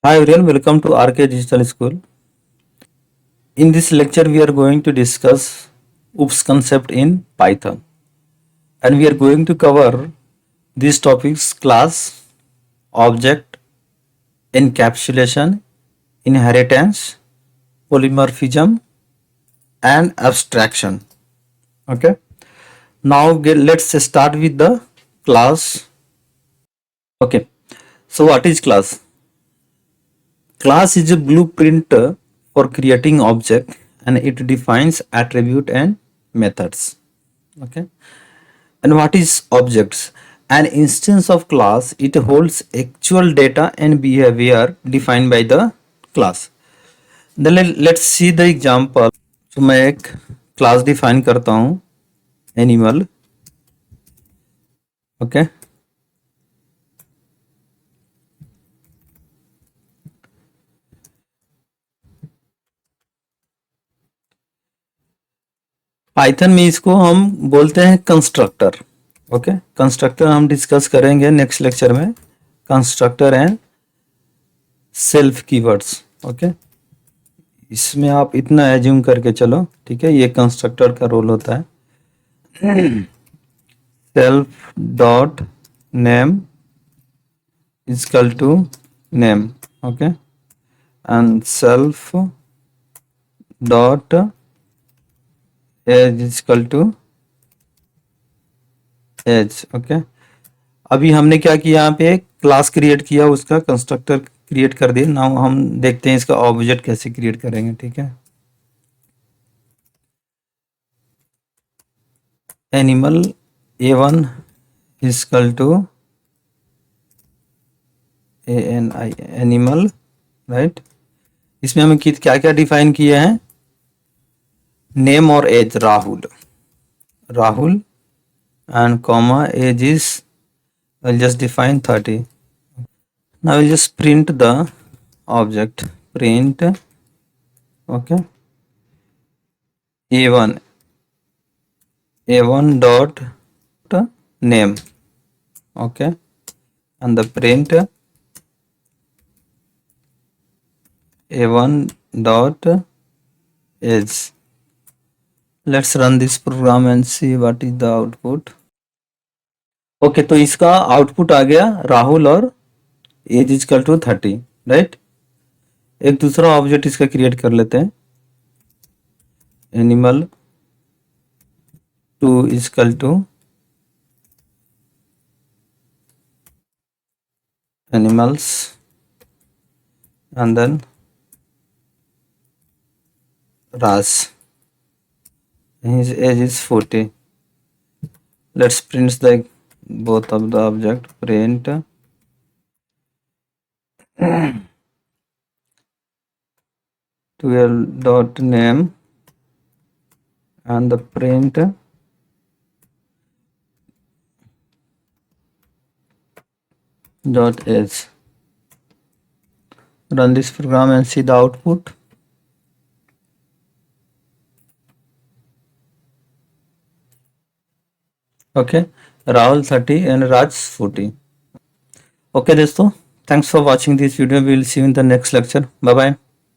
Hi everyone, welcome to RK Digital School. In this lecture, we are going to discuss OOPS concept in Python, and we are going to cover these topics: class, object, encapsulation, inheritance, polymorphism, and abstraction. Okay. Now let's start with the class. Okay. So what is class? Class is a blueprint for creating object, and it defines attribute and methods. Okay. And what is objects? An instance of class, it holds actual data and behavior defined by the class. Then let's see the example. So मैं एक class define करता हूँ animal. Okay. Python में इसको हम बोलते हैं constructor. Okay, constructor हम डिस्कस करेंगे नेक्स्ट लेक्चर में. Constructor and self keywords. Okay, इसमें आप इतना एज्यूम करके चलो, ठीक है. ये कंस्ट्रक्टर का रोल होता है. Self dot name equal to name. Okay, and self dot age equal to age. Okay, अभी हमने क्या किया, यहाँ पे क्लास क्रिएट किया, उसका कंस्ट्रक्टर क्रिएट कर दिया. नाउ हम देखते हैं इसका ऑब्जेक्ट कैसे क्रिएट करेंगे. ठीक है. Animal A1 equal to ANI animal, right. इसमें हमें क्या क्या डिफाइन किया है? नेम और age. Rahul and comma age is, I'll just define 30. Now I'll just print the object. Print, okay, a1 dot name. Okay, and the print a1 dot age. Let's run this program and see what is the output. Okay, तो इसका output आ गया राहुल और as equal to 30, right. एक दूसरा object इसका create कर लेते हैं. Animal 2 equal to animals and then Raj. His age is 40. Let's print the both of the object. Print 12 dot name and the print dot age. Run this program and see the output. Okay, Rahul 30 and Raj 40. Okay दोस्तों, thanks for watching this video. We will see you in the next lecture. Bye bye.